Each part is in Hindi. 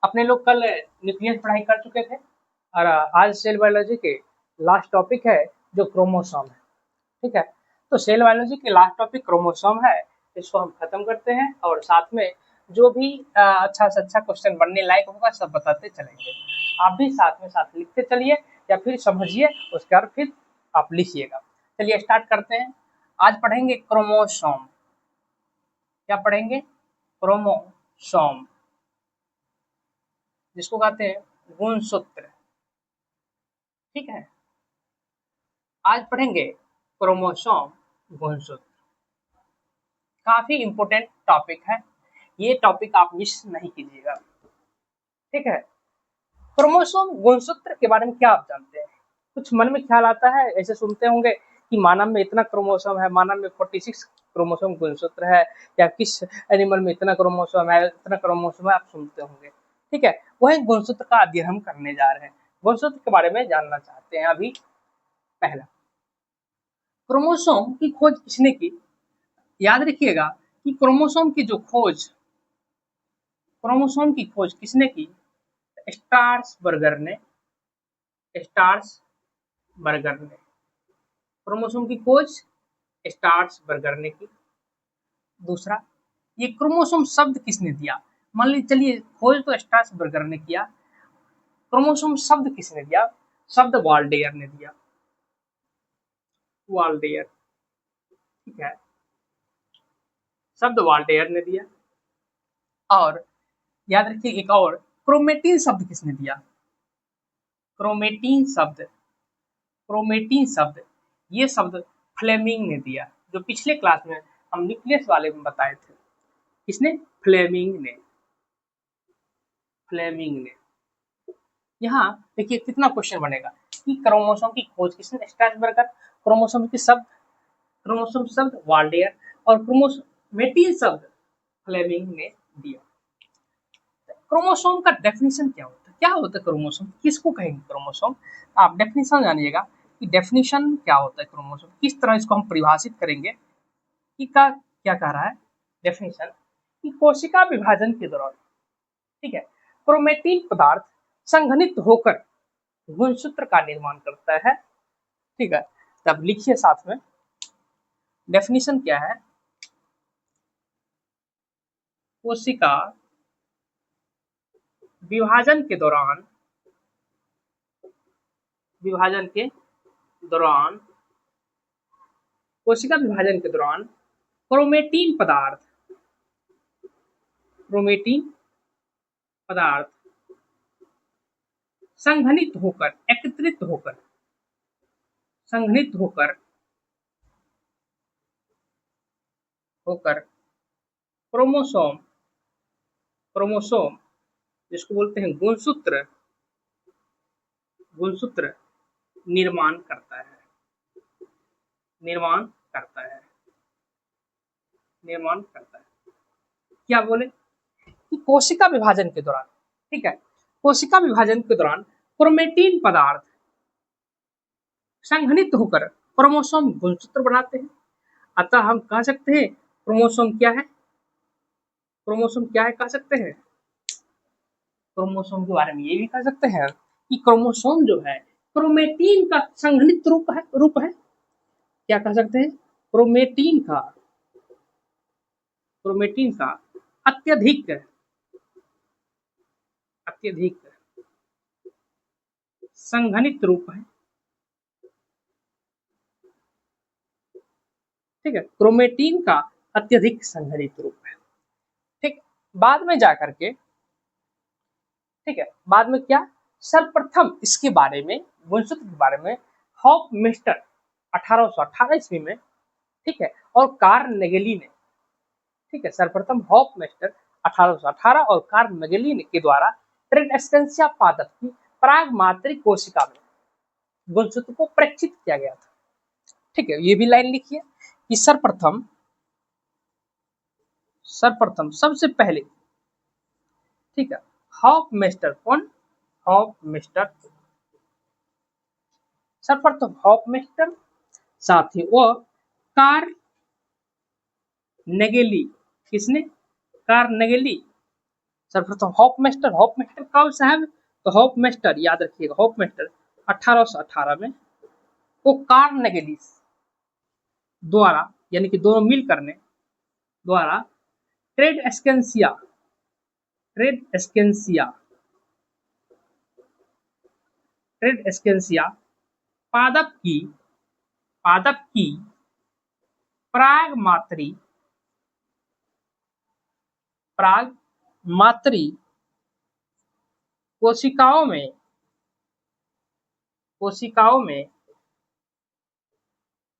अपने लोग कल न्यूक्लियस पढ़ाई कर चुके थे और आज सेल बायोलॉजी के लास्ट टॉपिक है जो क्रोमोसोम है। ठीक है, तो सेल बायोलॉजी के लास्ट टॉपिक क्रोमोसोम है, इसको हम खत्म करते हैं और साथ में जो भी अच्छा से अच्छा क्वेश्चन बनने लायक होगा सब बताते चलेंगे। आप भी साथ में साथ लिखते चलिए या फिर समझिए, उसके बाद फिर आप लिखिएगा। चलिए स्टार्ट करते हैं। आज पढ़ेंगे क्रोमोसोम। क्या पढ़ेंगे? क्रोमोसोम, जिसको कहते हैं गुणसूत्र। ठीक है, आज पढ़ेंगे क्रोमोसोम गुणसूत्र। काफी इंपोर्टेंट टॉपिक है, ये टॉपिक आप मिस नहीं कीजिएगा। ठीक है, क्रोमोसोम गुणसूत्र के बारे में क्या आप जानते हैं? कुछ मन में ख्याल आता है? ऐसे सुनते होंगे कि मानव में इतना क्रोमोसोम है, मानव में 46 क्रोमोसोम गुणसूत्र है, या किस एनिमल में इतना क्रोमोसोम है, इतना क्रोमोसोम है, आप सुनते होंगे। ठीक है, वही गुणसूत्र का अध्ययन हम करने जा रहे हैं। गुणसूत्र के बारे में जानना चाहते हैं। अभी पहला, क्रोमोसोम की खोज किसने की? याद रखिएगा कि क्रोमोसोम की खोज किसने की? स्ट्रासबर्गर ने। स्ट्रासबर्गर ने क्रोमोसोम की खोज स्ट्रासबर्गर ने की। दूसरा, ये क्रोमोसोम शब्द किसने दिया? मान लीजिए, चलिए खोज तो स्ट्रासबर्गर ने किया, क्रोमोसोम शब्द किसने दिया? शब्द वाल्डेयर ने दिया। वाल्डेयर, ठीक है, शब्द वाल्डेयर ने दिया। और याद रखिए एक और, क्रोमेटिन शब्द किसने दिया? क्रोमेटिन शब्द ये शब्द फ्लेमिंग ने दिया, जो पिछले क्लास में हम न्यूक्लियस वाले में बताए थे। किसने? फ्लेमिंग ने। यहाँ देखिए कितना क्वेश्चन बनेगा कि क्रोमोसोम की खोज किसने? स्ट्रासबर्गर। क्रोमोसोम शब्द वाल्डेयर और क्रोमेटिन शब्द फ्लेमिंग ने दिया। क्रोमोसोम का डेफिनेशन क्या होता है? क्या होता है क्रोमोसोम? किसको कहेंगे क्रोमोसोम? आप डेफिनेशन जानिएगा कि डेफिनेशन क्या होता है क्रोमोसोम, किस तरह इसको हम परिभाषित करेंगे। कि का क्या कह रहा है डेफिनेशन कि कोशिका विभाजन के दौरान, ठीक है, क्रोमेटिन पदार्थ संघनित होकर गुणसूत्र का निर्माण करता है। ठीक है, तब लिखिए साथ में डेफिनेशन क्या है। कोशिका विभाजन के दौरान कोशिका विभाजन के दौरान क्रोमेटिन पदार्थ संघनित होकर एकत्रित होकर क्रोमोसोम जिसको बोलते हैं गुणसूत्र निर्माण करता है। क्या बोले कि कोशिका विभाजन के दौरान, ठीक है, कोशिका विभाजन के दौरान क्रोमेटिन पदार्थ संघनित होकर क्रोमोसोम गुणसूत्र बनाते हैं। अतः हम कह सकते हैं क्रोमोसोम क्या है? कह सकते हैं क्रोमोसोम के बारे में ये भी कह सकते हैं कि क्रोमोसोम जो है क्रोमेटिन का संघनित रूप है। क्या कह सकते हैं? क्रोमेटिन का अत्यधिक संघनित रूप है। ठीक है, क्रोमेटिन का अत्यधिक संघनित रूप है। ठीक, बाद में जाकर के, ठीक है, बाद में क्या, सर्वप्रथम इसके बारे में, गुणसूत्र के बारे में हॉफमेस्टर 1818 ईस्वी में, ठीक है, और कार्नेगेली ने, ठीक है, सर्वप्रथम हॉफमेस्टर 1818 और कार्नेगेली के द्वारा ट्रेन्स्टेंसिया पादप की प्रागमात्रिक कोशिका में गुणसूत्र को परीक्षित किया गया था। ठीक है, ये भी लाइन लिखिए कि सर्वप्रथम सबसे पहले, ठीक है, हॉफमेस्टर, कौन? सर्वप्रथम हॉफमेस्टर, साथ ही वो कार्नेगेली, किसने? कार्नेगेली सर्वप्रथम हॉफमेस्टर। हॉफमेस्टर कब साहब? तो हॉफमेस्टर याद रखिएगा, हॉफमेस्टर 1818 में वो कार्नेगेलिस द्वारा, यानी कि दोनों मिलकर ने द्वारा ट्रेड एस्केंसिया, ट्रेड एस्केंसिया, ट्रेड एस्केंसिया पादप की प्राग मात्री कोशिकाओं में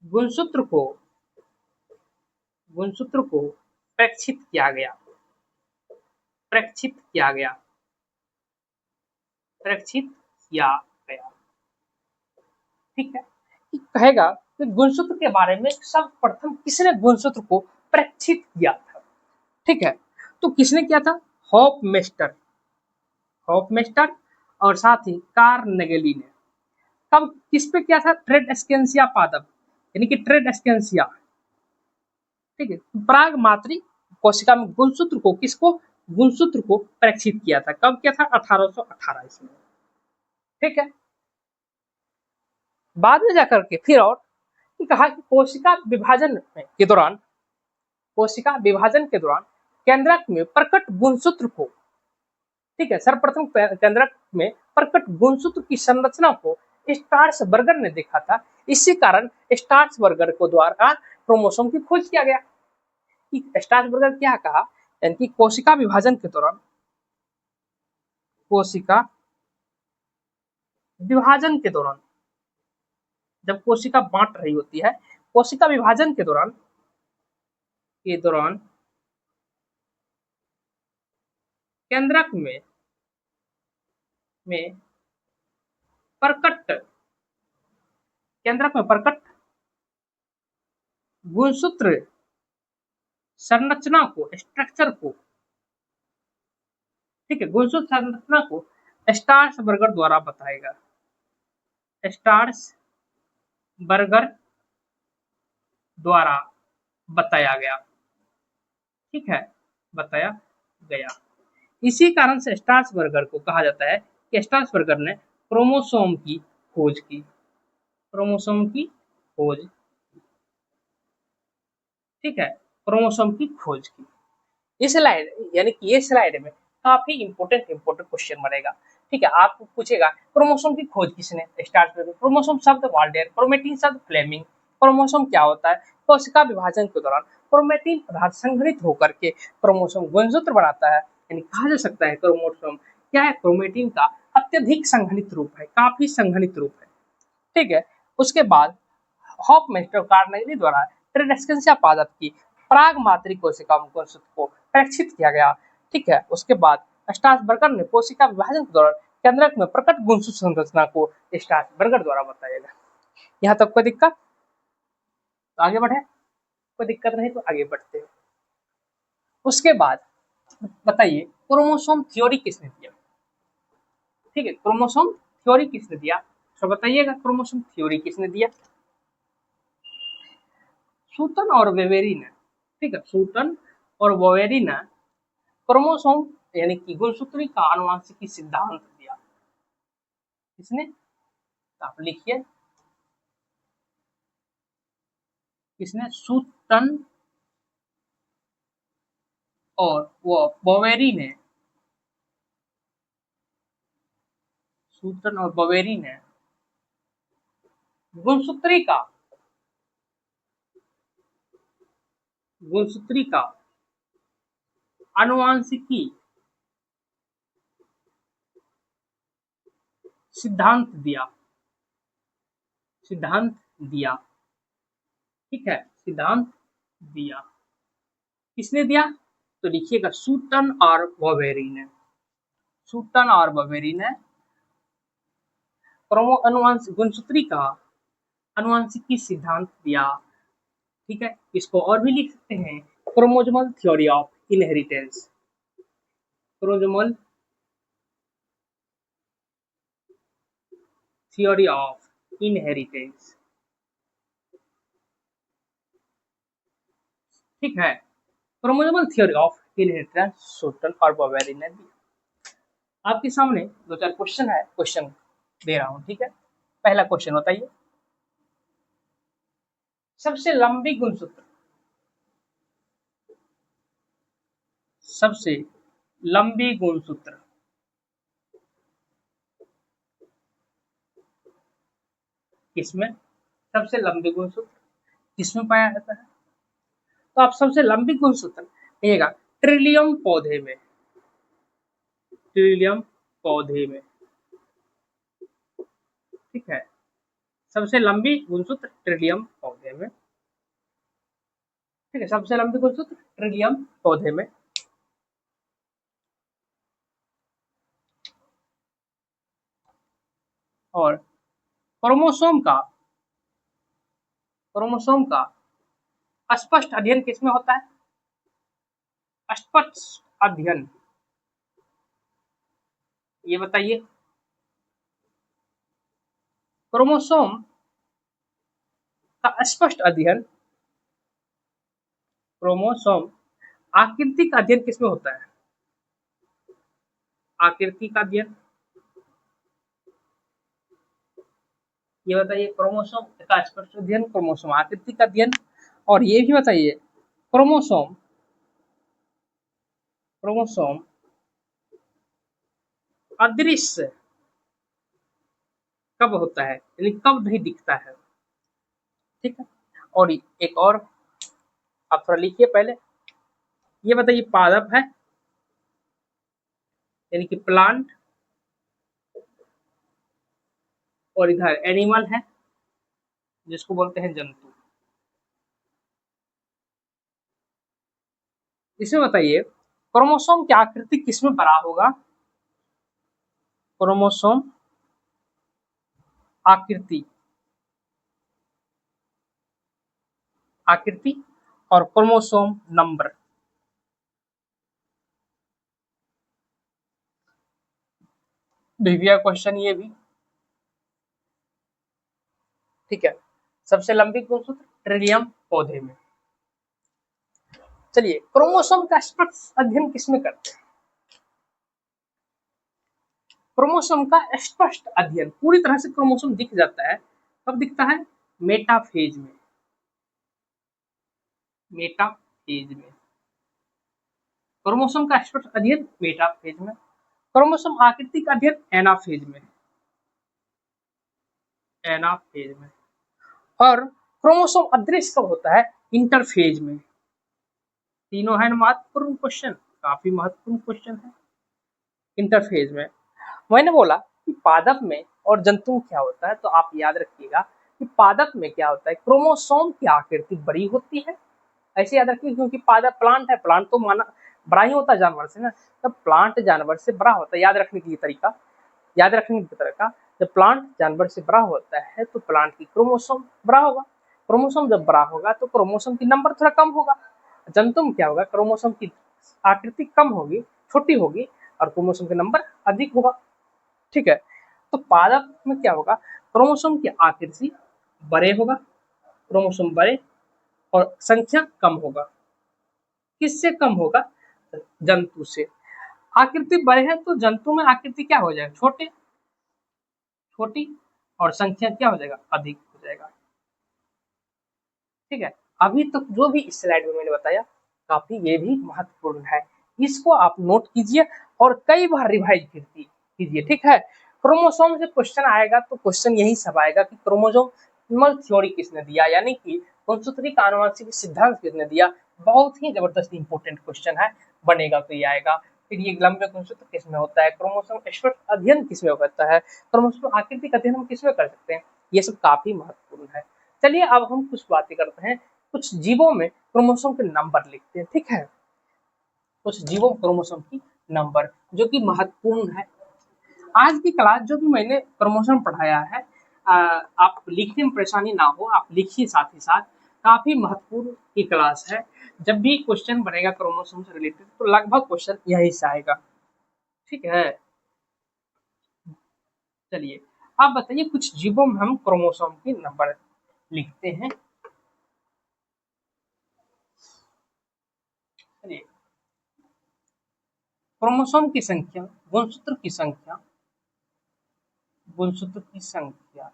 गुणसूत्र को प्रेक्षित किया गया, ठीक है। कहेगा कि गुणसूत्र के बारे में सर्वप्रथम किसने गुणसूत्र को प्रेक्षित किया था, ठीक है। तो किसने किया था? हॉफमेस्टर और साथ ही कार्नेगेली ने। कब किस पे किया था? ट्रेड एस्केंसिया पादप, यानी कि ट्रेड एस्केंसिया, ठीक है। प्राग मातृ कोशिका में गुणसूत्र को प्रेक्षित किया था। कब किया था? 1818 ईस्वी में, ठीक है। बाद में जाकर के फिर और कहा कि कोशिका विभाजन के दौरान केंद्रक में प्रकट गुणसूत्र को, ठीक है, सर्वप्रथम केंद्रक में प्रकट गुणसूत्र की संरचना को स्ट्रासबर्गर ने देखा था। इसी कारण स्ट्रासबर्गर को द्वारा क्रोमोसोम की खोज किया गया। स्ट्रासबर्गर क्या कहा? यानी कि कोशिका विभाजन के दौरान जब कोशिका बांट रही होती है, कोशिका विभाजन के दौरान केंद्रक में प्रकट गुणसूत्र संरचना को, स्ट्रक्चर को, ठीक है, गुणसूत्र संरचना को स्ट्रासबर्गर द्वारा बताएगा, स्ट्रासबर्गर द्वारा बताया गया, ठीक है, बताया गया। इसी कारण से स्ट्रासबर्गर को कहा जाता है कि स्ट्रासबर्गर ने क्रोमोसोम की खोज की, ठीक है, क्रोमोसोम की खोज की। इस स्लाइड, यानी कि ये स्लाइड में काफी इंपोर्टेंट क्वेश्चन बनेगा, ठीक है। आपको पूछेगा क्रोमोसोम की खोज किसने? स्ट्रासबर्गर। क्रोमोसोम शब्द वाल्डेर, क्रोमेटिन शब्द फ्लेमिंग। क्रोमोसोम क्या होता है? कोशिका विभाजन के दौरान क्रोमेटिन पदार्थ संघनित होकर के क्रोमोसोम गुणसूत्र बनाता है, यानी कहा जा सकता है क्रोमोसोम क्या है? क्रोमेटिन का अत्यधिक संघनित रूप है, काफी संघनित रूप है, ठीक है। उसके बाद हॉफमेस्टर कार्नेगी द्वारा ट्रेड एस्केंसिया पादप की प्राग मातृ कोशिका गुणसूत्र को प्रेक्षित किया गया, ठीक है। उसके बाद स्ट्रासबर्गर ने कोशिका विभाजन के दौरान केंद्रक में प्रकट गुणसूत्र संरचना को स्ट्रासबर्गर द्वारा बताया गया। यहाँ तक कोई दिक्कत? तो आगे बढ़े, कोई दिक्कत नहीं तो आगे बढ़ते हैं। उसके बाद बताइए क्रोमोसोम थ्योरी किसने दिया, ठीक है, क्रोमोसोम थ्योरी किसने दिया? तो बताइएगा क्रोमोसोम थ्योरी किसने दिया? सूटन और वेवेरी ने, ठीक है, सूटन और वेवेरी ने क्रोमोसोम यानी कि गुणसूत्री का आनुवंशिकी सिद्धांत दिया। किसने? आप लिखिए, किसने? सूटन और वो बोवेरी ने, सूटन और बोवेरी ने गुणसूत्री का आनुवंशिकी सिद्धांत दिया, ठीक है, सिद्धांत दिया। किसने दिया? तो लिखिएगा सूटन और बोवेरी ने, गुणसूत्री का आनुवंशिकी सिद्धांत दिया, ठीक है। इसको और भी लिख सकते हैं chromosomal theory of inheritance, chromosomal theory of inheritance, ठीक है, क्रोमोसोमल थ्योरी ऑफ इनहेरिटेंस सूत्र और बोवेरी ने दिया। आपके सामने दो चार क्वेश्चन है, क्वेश्चन दे रहा हूं, ठीक है। पहला क्वेश्चन बताइए, सबसे लंबी गुणसूत्र, सबसे लंबी गुणसूत्र किसमें, सबसे लंबी गुणसूत्र किसमें पाया जाता है? तो आप सबसे लंबी गुणसूत्र कहिएगा ट्रिलियम पौधे में, ट्रिलियम पौधे में, ठीक है। सबसे लंबी गुणसूत्र ट्रिलियम पौधे में, ठीक है। सबसे लंबी गुणसूत्र ट्रिलियम पौधे में। और क्रोमोसोम का, क्रोमोसोम का स्पष्ट अध्ययन किसमें होता है? स्पष्ट अध्ययन, ये बताइए। क्रोमोसोम का स्पष्ट अध्ययन, क्रोमोसोम आकृति का अध्ययन किसमें होता है? आकृति का अध्ययन, ये बताइए। क्रोमोसोम का स्पष्ट अध्ययन, क्रोमोसोम आकृति का अध्ययन। और ये भी बताइए, क्रोमोसोम, क्रोमोसोम अदृश्य कब होता है, यानी कब नहीं दिखता है, ठीक है। और एक और आप थोड़ा लिखिए पहले, ये बताइए, पादप है यानी कि प्लांट, और इधर एनिमल है जिसको बोलते हैं जंतु। इसमें बताइए, क्रोमोसोम की आकृति किसमें बड़ा होगा? क्रोमोसोम आकृति, आकृति और क्रोमोसोम नंबर, डिविया क्वेश्चन ये भी, ठीक है। सबसे लंबी गुणसूत्र ट्रिलियम पौधे में। चलिए, क्रोमोसोम का स्पष्ट अध्ययन किसमें करते हैं? क्रोमोसोम का स्पष्ट अध्ययन, पूरी तरह से क्रोमोसोम दिख जाता है, कब दिखता है? मेटाफेज में, मेटाफेज में। क्रोमोसोम का स्पष्ट अध्ययन मेटाफेज में। क्रोमोसोम आकृति का अध्ययन एनाफेज में, एनाफेज में। और क्रोमोसोम अदृश्य कब होता है? इंटरफेज में। तीनों है महत्वपूर्ण क्वेश्चन, काफी महत्वपूर्ण क्वेश्चन है। इंटरफेज में। मैंने बोला कि पादप में और जंतु में क्या होता है, तो आप याद रखिएगा कि पादप में क्या होता है, क्रोमोसोम की आकृति बड़ी होती है, ऐसे याद रखिए, क्योंकि पादप प्लांट है, प्लांट तो माना बड़ा ही होता है जानवर से ना, तब प्लांट जानवर से बड़ा होता है। याद रखने के लिए तरीका, याद रखने की तरीका, जब प्लांट जानवर से बड़ा होता है तो प्लांट की क्रोमोसोम बड़ा होगा, क्रोमोसोम जब बड़ा होगा तो क्रोमोसोम की नंबर थोड़ा कम होगा। जंतु में क्या होगा, क्रोमोसोम की आकृति कम होगी, छोटी होगी, और क्रोमोसोम के नंबर अधिक होगा, ठीक है। तो पादप में क्या होगा, क्रोमोसोम की आकृति बड़े होगा, क्रोमोसोम बड़े, और संख्या कम होगा। किससे कम होगा? जंतु से। आकृति बड़े है तो जंतु में आकृति क्या हो जाएगा, छोटे, छोटी, और संख्या क्या हो जाएगा, अधिक हो जाएगा, ठीक है। अभी तक जो भी इस स्लाइड में मैंने बताया काफी ये भी महत्वपूर्ण है, इसको आप नोट कीजिए और कई बार रिवाइज कीजिए, ठीक है। क्रोमोसोम से क्वेश्चन आएगा तो क्वेश्चन यही सब आएगा कि क्रोमोसोमल थ्योरी किसने दिया, यानी कि गुणसूत्री का आनुवंशिक सिद्धांत किसने दिया। बहुत ही जबरदस्त इंपॉर्टेंट क्वेश्चन है, बनेगा तो ये आएगा। फिर ये लंबे गुणसूत्र किसमें होता है, क्रोमोसोम स्पष्ट अध्ययन किसमें होता है, क्रोमोसोम आकृति का अध्ययन हम किसमें कर सकते हैं, ये सब काफी महत्वपूर्ण है। चलिए अब हम कुछ बातें करते हैं, कुछ जीवों में क्रोमोसोम के नंबर लिखते हैं, ठीक है। कुछ जीवों क्रोमोसोम की नंबर जो कि महत्वपूर्ण है। आज की क्लास जो भी मैंने क्रोमोसोम पढ़ाया है, आप लिखने में परेशानी ना हो, आप लिखिए साथ ही साथ, काफी महत्वपूर्ण की क्लास है। जब भी क्वेश्चन बनेगा क्रोमोसोम से रिलेटेड तो लगभग क्वेश्चन यही से आएगा, ठीक है। चलिए आप बताइए, कुछ जीवों में हम क्रोमोसोम की नंबर लिखते हैं। चलिए क्रोमोसोम की संख्या, गुणसूत्र की संख्या, गुणसूत्र की संख्या,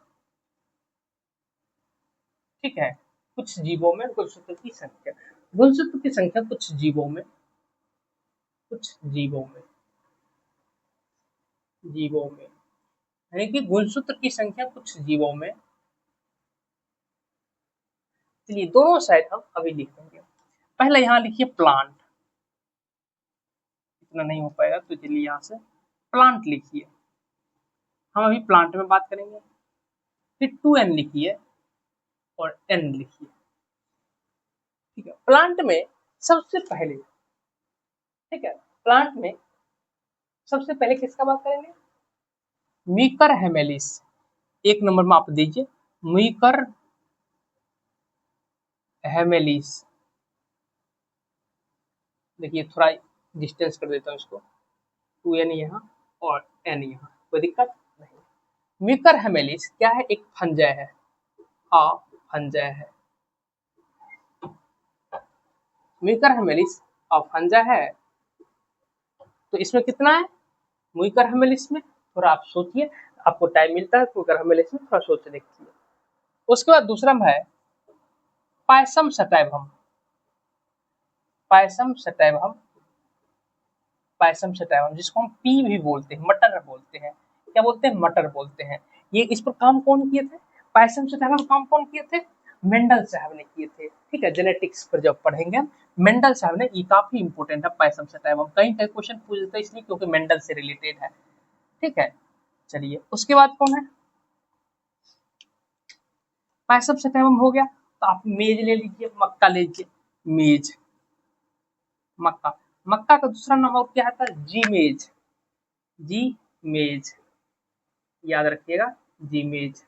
ठीक है। कुछ जीवों में गुणसूत्र की संख्या, गुणसूत्र की संख्या कुछ जीवों में, कुछ जीवों में यानी कि गुणसूत्र की संख्या कुछ जीवों में। चलिए दोनों साइड हम अभी लिख देंगे। पहले यहाँ लिखिए प्लांट, इतना नहीं हो पाएगा तो चलिए यहाँ से प्लांट लिखिए, हम अभी प्लांट में बात करेंगे। फिर 2n लिखिए और n लिखिए, ठीक है। प्लांट में सबसे पहले, ठीक है, प्लांट में सबसे पहले किसका बात करेंगे? मीकर हेमेलिस, एक नंबर में आप दीजिए मीकर हेमेलिस। देखिए थोड़ा डिस्टेंस कर देता हूँ इसको, 2n यहाँ और n यहाँ, कोई दिक्कत नहीं। मीकर हेमेलिस क्या है? एक फंजाई है, फंजाई है। मीकर हेमेलिस फंजाई है, तो इसमें कितना है मीकर हेमेलिस में? थोड़ा आप सोचिए, आपको टाइम मिलता है तो मीकर हेमेलिस में थोड़ा सोच देखिए। उसके बाद दूसरा है payasam sativum, payasam sativum, payasam sativum जिसको हम पी भी बोलते हैं, मटर बोलते हैं। क्या बोलते हैं? मटर बोलते हैं। ये इस पर काम कौन किए थे? पायसम सटाइवम काम कौन किए थे? मेंडल साहब ने किए थे, ठीक है। जेनेटिक्स पर जब पढ़ेंगे मेंडल साहब ने, ये काफी इंपोर्टेंट है पायसम सटाइवम, कहीं कहीं क्वेश्चन पूछ देता है इसलिए क्योंकि मेंडल से रिलेटेड है, ठीक है। चलिए उसके बाद कौन है? पायसम सटाइवम हो गया, तो आप मेज ले लीजिए, मक्का ले लीजिए, मेज, मक्का। मक्का का दूसरा नाम और क्या आता है? जी मेज, जी मेज, याद रखिएगा, जी मेज,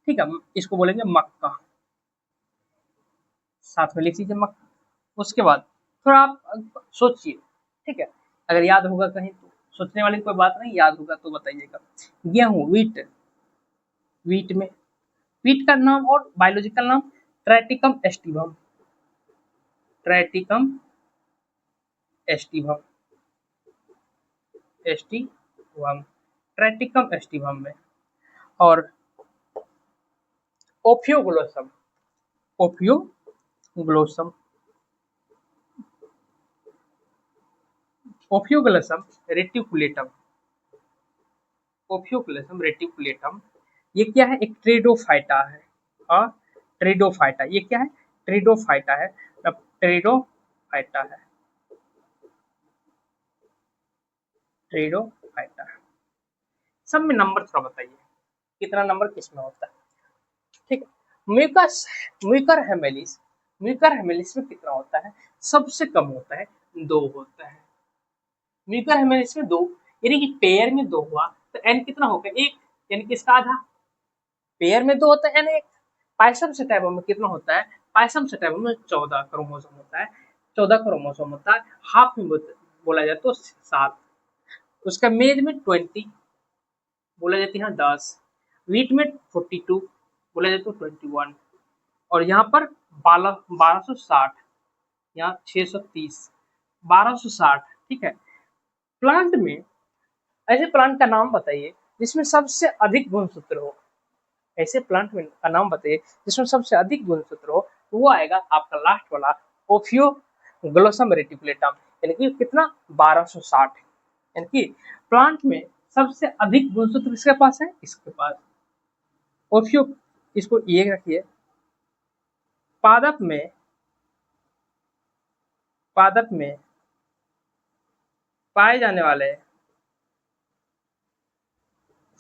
ठीक है। इसको बोलेंगे मक्का, साथ में लिख लीजिए मक्का। उसके बाद थोड़ा आप सोचिए, ठीक है, अगर याद होगा कहीं तो, सोचने वाली कोई बात नहीं, याद होगा तो बताइएगा। गेहूं, वीट, वीट में, वीट का नाम और बायोलॉजिकल नाम Triticum aestivum, Triticum aestivum, aestivum, Triticum aestivum में। और ओफियोग्लोसम, ओफियोग्लोसम, ओफियोग्लोसम रेटिकुलेटम, ओफियोग्लोसम रेटिकुलेटम, ये क्या है? एक ट्रेडोफाइटा है, और ट्रेडोफाइटा, ये क्या है? ट्रेडोफाइटा है, ट्रेडोफाइटा है, ट्रेडोफाइटा। सब में नंबर थोड़ा बताइए, कितना नंबर किसमें होता है, ठीक है। म्यूकस, म्यूकर हेमेलिस, म्यूकर हेमेलिस में कितना होता है? सबसे कम होता है, 2 होता है। म्यूकर हेमेलिस में 2, यानी कि पेयर में 2 हुआ तो एन कितना होगा? 1, यानी कि इसका आधा। पेयर में 2 होता है, एन 1। पायसम सटाइवम में कितना होता है? पायसम सटाइवम में 14 क्रोमोसोम होता है, 14 क्रोमोसोम होता है। हाफ में बोला जाए तो 7, उसका मेज में 20 बोला जाती है, 10, वीट में 42 बोला जाए तो 21, और यहाँ पर 1260, यहाँ 630, 1260, ठीक है। प्लांट में ऐसे प्लांट का नाम बताइए जिसमें सबसे अधिक गुणसूत्र हो, ऐसे प्लांट में का नाम बताइए जिसमें सबसे अधिक गुणसूत्र हो, तो वो आएगा आपका लास्ट वाला ओफियोग्लोसम रेटिकुलेटम, यानी कि कितना? 1260, यानी कि प्लांट में सबसे अधिक गुणसूत्र किसके पास है? इसके पास ओफियो। इसको ये रखिए, पादप में, पादप में पाए जाने वाले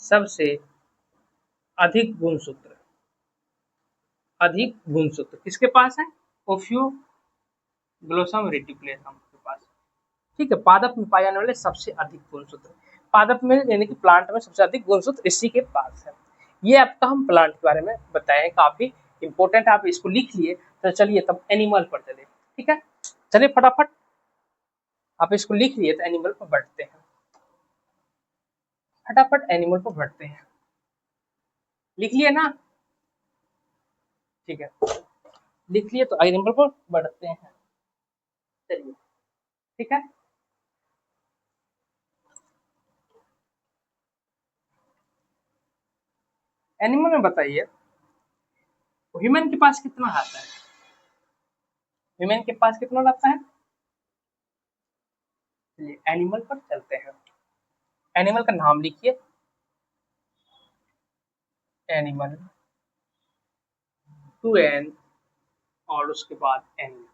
सबसे अधिक गुणसूत्र, अधिक गुणसूत्र किसके पास है? ओफियोग्लोसम रेटिकुलेटम के पास, ठीक है। पादप में पाए जाने वाले सबसे अधिक गुणसूत्र, पादप में यानी कि प्लांट में सबसे अधिक गुणसूत्र इसी के पास है। ये आपका हम प्लांट के बारे में बताए, काफी इंपॉर्टेंट, आप इसको लिख लिए। तो चलिए तब एनिमल पर चले, ठीक है। चलिए फटाफट आप इसको लिख लिए तो एनिमल पर बढ़ते हैं, फटाफट एनिमल पर बढ़ते हैं। लिख लिए ना? ठीक है, लिख लिए तो एनिमल पर बढ़ते हैं, चलिए, ठीक है। एनिमल में बताइए ह्यूमन के पास कितना आता है, ह्यूमन के पास कितना रहता है। चलिए एनिमल पर चलते हैं। एनिमल का नाम लिखिए, एनिमल 2n और उसके बाद एनिमल।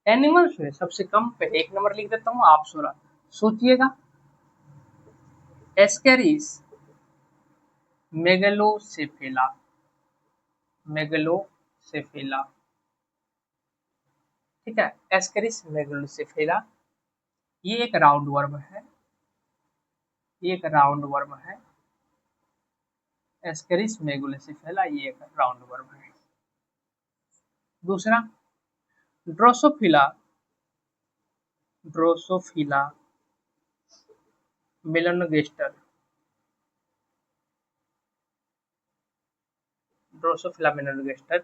एनिमल्स में सबसे कम पे एक नंबर लिख देता हूँ, आप सोचिएगा। एस्केरिस मेगलोसेफेला, मेगलोसेफेला, ठीक है। एस्केरिस मेगलोसेफेला ये एक राउंड वर्म है, ये एक राउंड वर्म है। एस्केरिस मेगलोसेफेला ये एक राउंड वर्म है। दूसरा Drosophila, Drosophila melanogaster, Drosophila melanogaster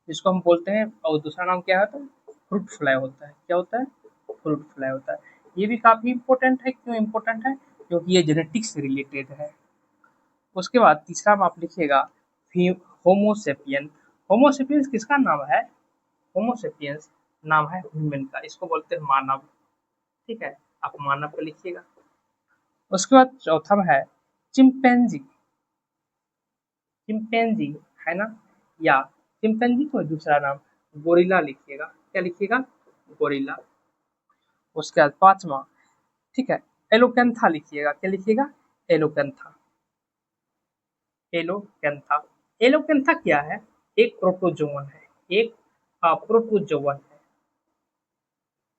जिसको हम बोलते हैं, और दूसरा नाम क्या होता है, फ्रूट फ्लाई होता है। क्या होता है, फ्रूट फ्लाई होता है। ये भी काफी इंपॉर्टेंट है। क्यों इंपॉर्टेंट है, क्योंकि ये जेनेटिक्स से रिलेटेड है। उसके बाद तीसरा आप लिखिएगा होमोसेपियन। होमोसेपियंस किसका नाम है, होमोसेपियंस नाम है ह्यूमन का, इसको बोलते हैं मानव, ठीक है। आप मानव को लिखिएगा। उसके बाद चौथा में है चिंपैंजी, चिंपैंजी है ना, या चिंपैंजी को दूसरा नाम गोरिल्ला लिखिएगा। क्या लिखिएगा, गोरिल्ला। उसके बाद पांचवा, ठीक है, एलोकेंथा लिखिएगा। क्या लिखिएगा, एलोकेंथा, एलोकेंथा। एलोकेंथा क्या है, एक प्रोटोजोवन है, एक प्रोटोजोवन है,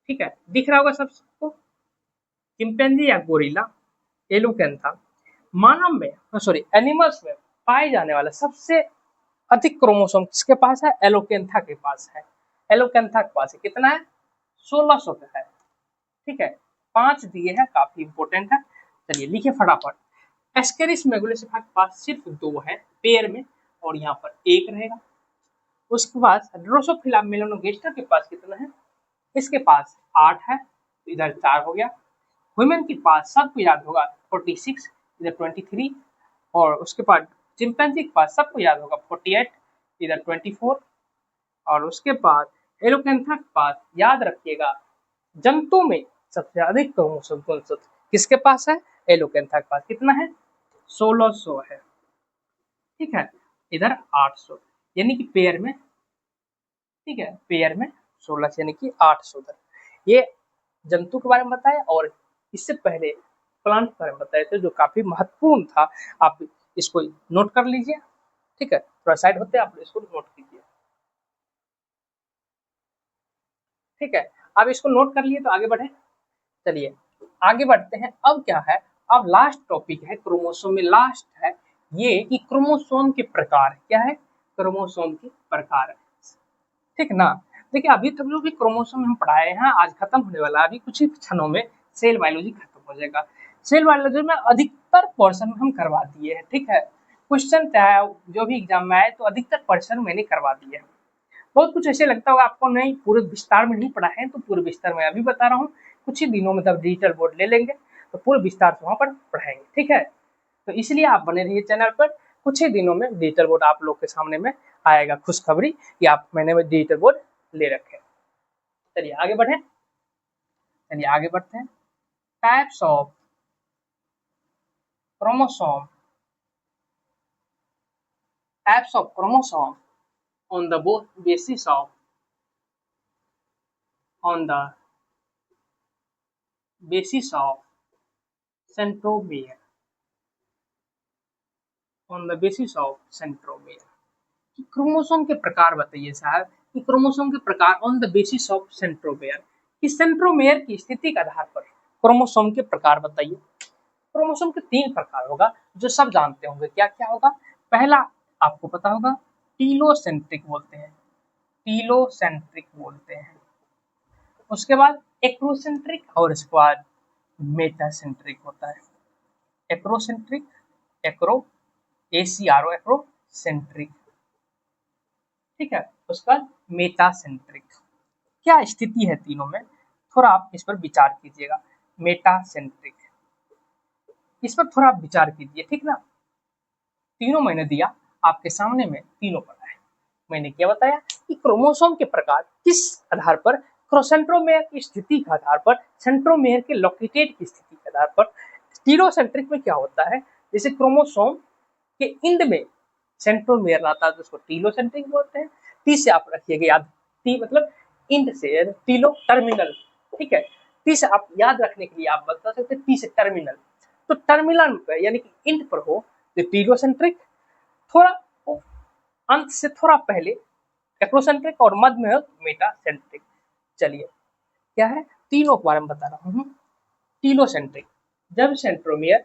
ठीक है। दिख रहा होगा सबको, चिंपैंजी या गोरिल्ला, एलोकेंथा। मानव में, सॉरी एनिमल्स में पाए जाने वाला सबसे अधिक क्रोमोसोम किसके पास है, एलोकेंथा के पास है। एलोकेंथा के पास है, कितना है, 1600 का है, ठीक है। 5 दिए हैं, काफी इंपोर्टेंट है। चलिए लिखिए फटाफट। एस्केरिस मेगलोसेफेला के पास सिर्फ 2 है पेयर में, और यहाँ पर 1 रहेगा। उसके बाद ड्रोसोफिला मेलानोगास्टर के पास कितना है, इसके पास 8 है, तो इधर 4 हो गया। वुमेन के पास सबको याद होगा 46, इधर 23, और उसके बाद चिंपैंजी के पास सबको याद होगा 48, इधर 24, और उसके बाद एलोकेंथा के पास याद रखिएगा जंतु में सबसे अधिक क्रोमोसोम किसके पास है, एलोकेंथा के पास कितना है, 1600 है, ठीक है। इधर 800, यानी कि पेयर में, ठीक है, पेयर में 16 यानी कि 800 उधर। ये जंतु के बारे में बताया, और इससे पहले प्लांट के बारे में बताए थे जो काफी महत्वपूर्ण था। आप इसको नोट कर लीजिए, ठीक है, थोड़ा साइड होते हैं, आप इसको नोट कीजिए, ठीक है। अब इसको नोट कर लिए तो आगे बढ़े। चलिए आगे बढ़ते हैं। अब क्या है, अब लास्ट टॉपिक है क्रोमोसोम में, लास्ट है ये कि क्रोमोसोम के प्रकार। क्या है, क्रोमोसोम के प्रकार, ठीक ना। देखिए अभी तक जो भी क्रोमोसोम हम पढ़ाए हैं आज खत्म होने वाला है, अभी कुछ ही क्षणों में सेल बायोलॉजी खत्म हो जाएगा। सेल बायोलॉजी में अधिकतर पोर्शन हम करवा दिए हैं, ठीक है। क्वेश्चन चाहे जो भी एग्जाम में आए तो अधिकतर पोर्शन मैंने करवा दिए हैं। बहुत कुछ ऐसे लगता होगा आपको नहीं, पूरे विस्तार में नहीं पढ़ा है, तो पूरे विस्तार में अभी बता रहा हूँ। कुछ ही दिनों में जब डिजिटल बोर्ड ले लेंगे तो पूरे विस्तार से वहाँ पर पढ़ाएंगे, ठीक है। तो इसलिए आप बने रहिए चैनल पर। कुछ ही दिनों में डिजिटल बोर्ड आप लोग के सामने में आएगा, खुशखबरी कि आप मैंने डिजिटल बोर्ड ले रखे। चलिए आगे बढ़े, चलिए आगे बढ़ते हैं। Types of chromosome, types of chromosome on the basis of, on the basis of centromere, on the basis of centromere। Chromosome के प्रकार बताइए साहब, कि क्रोमोसोम के प्रकार on the basis of centromere, कि सेंट्रोमेयर की स्थिति के आधार पर क्रोमोसोम के प्रकार बताइए। क्रोमोसोम के 3 प्रकार होगा जो सब जानते होंगे। क्या क्या होगा, पहला आपको पता होगा टीलोसेंट्रिक बोलते हैं, टीलोसेंट्रिक बोलते हैं। उसके बाद एक्रोसेंट्रिक, और इसके बाद मेटासेंट्रिक होता है। एक्रोसेंट्रिक, एक्रो ACRO एक्रोसेंट्रिक, ठीक है। उसके बाद मेटासेंट्रिक। क्या स्थिति है तीनों में, थोड़ा आप इस पर विचार कीजिएगा। मेटासेंट्रिक, इस पर थोड़ा आप विचार कीजिए, ठीक ना। तीनों मैंने दिया आपके सामने में, तीनों पढ़ा है। मैंने क्या बताया कि क्रोमोसोम के प्रकार किस आधार पर, सेंट्रोमेयर की स्थिति के आधार पर, सेंट्रोमेयर के लोकेटेड की स्थिति के आधार पर। टीलोसेंट्रिक में क्या होता है, जैसे क्रोमोसोम के इंड में सेंट्रोमेयर रहता है तो उसको टीलोसेंट्रिक बोलते हैं। टी से आप रखिएगा याद, टी मतलब इंड से, टीलो टर्मिनल, ठीक है। टी से आप याद रखने के लिए आप बता सकते हैं टी से टर्मिनल, तो टर्मिनल पर यानी कि इंड पर हो तो टीलोसेंट्रिक, थोड़ा अंत से थोड़ा पहले एक्रोसेंट्रिक और मध्य में हो तो मेटासेंट्रिक। चलिए क्या है, तीनों के बारे में बता रहा हूँ। टीलोसेंट्रिक, जब सेंट्रोमियर,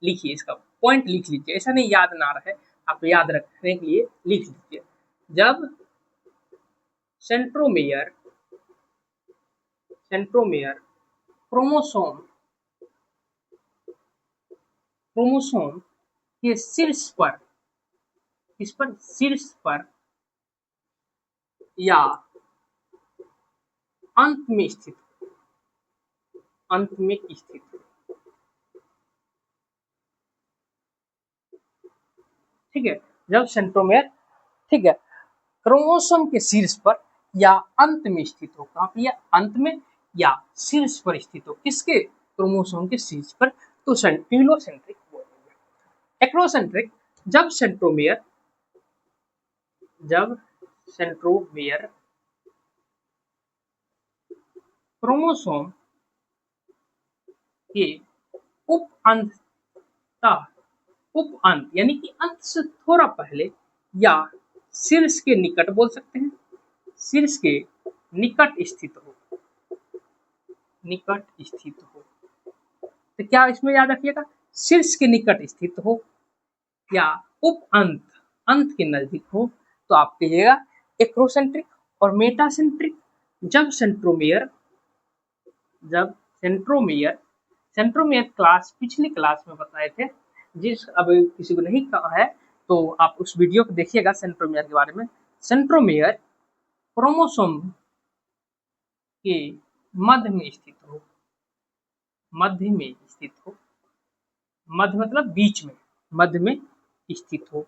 लिखिए इसका पॉइंट लिख लीजिए, ऐसा नहीं याद ना रहे, आप याद रखने के लिए लिख लीजिए। जब सेंट्रोमियर क्रोमोसोम के शीर्ष पर, इस पर शीर्ष पर या अंत में स्थित, ठीक है। जब सेंट्रोमेयर, ठीक है, क्रोमोसोम के शीर्ष पर या अंत में स्थित हो, कहाँ पे, या अंत में या शीर्ष पर स्थित हो, किसके, क्रोमोसोम के शीर्ष पर, तो टीलोसेंट्रिक बोलेंगे। एक्रोसेंट्रिक, जब सेंट्रोमेयर क्रोमोसोम के उप अंत यानी कि अंत से थोड़ा पहले या शीर्ष के निकट बोल सकते हैं, शीर्ष के निकट स्थित हो, तो क्या इसमें याद रखिएगा, शीर्ष के निकट स्थित हो या उप अंत के नजदीक हो, तो आप कहिएगा एक्रोसेंट्रिक। और मेटासेंट्रिक, जब सेंट्रोमेयर क्लास पिछली क्लास में बताए थे, जिस अब किसी को नहीं कहा है तो आप उस वीडियो को देखिएगा सेंट्रोमेयर के बारे में। सेंट्रोमेयर क्रोमोसोम के मध्य में स्थित हो, मध्य मतलब बीच में, मध्य में स्थित हो।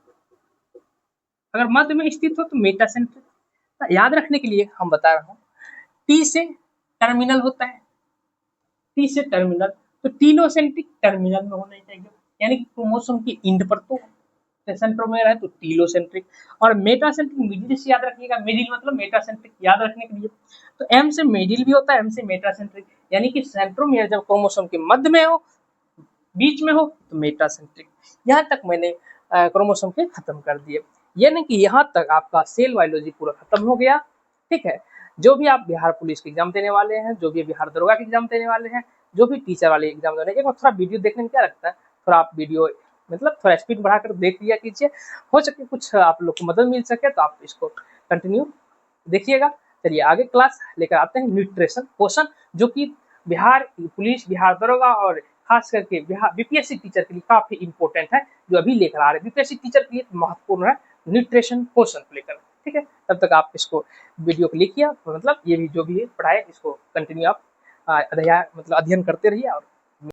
अगर मध्य में स्थित हो तो मेटासेंट्रिक। याद रखने के लिए हम बता रहा हूँ, टी से टर्मिनल होता है, टी से टर्मिनल, तो टीलोसेंट्रिक टर्मिनल में होना चाहिए, यानी कि क्रोमोसोम की इंड पर तो सेंट्रोमेयर है तो टीलोसेंट्रिक। और मेटासेंट्रिक मिडिल से याद रखिएगा, मिडिल मतलब मेटासेंट्रिक, याद रखने के लिए तो एम से मिडिल भी होता है, एम से मेटासेंट्रिक, यानी कि सेंट्रोमेयर जब क्रोमोसोम के मध्य में हो, बीच में हो तो मेटासेंट्रिक। यहाँ तक मैंने क्रोमोसोम के खत्म कर दिए, यानी कि यहाँ तक आपका सेल बायोलॉजी पूरा खत्म हो गया, ठीक है। जो भी आप बिहार पुलिस के एग्जाम देने वाले हैं, जो भी बिहार दरोगा के एग्जाम देने वाले हैं, जो भी टीचर वाले एग्जाम देने, एक बार थोड़ा वीडियो देखने में क्या लगता है, थोड़ा आप वीडियो मतलब थोड़ा स्पीड बढ़ाकर देख लिया कीजिए, हो सके कुछ आप लोग को मदद मिल सके तो आप इसको कंटिन्यू देखिएगा। चलिए आगे क्लास लेकर आते हैं न्यूट्रिशन पोषण, जो कि बिहार पुलिस, बिहार दरोगा और खास करके बिहार बीपीएससी टीचर के लिए काफी इंपॉर्टेंट है, जो अभी लेकर आ रहे हैं बीपीएससी टीचर के लिए महत्वपूर्ण है न्यूट्रिशन पोषण को लेकर, ठीक है। तब तक आप इसको वीडियो को लिखिए, मतलब ये भी जो भी है पढ़ाए इसको कंटिन्यू आप अध्ययन करते रहिए और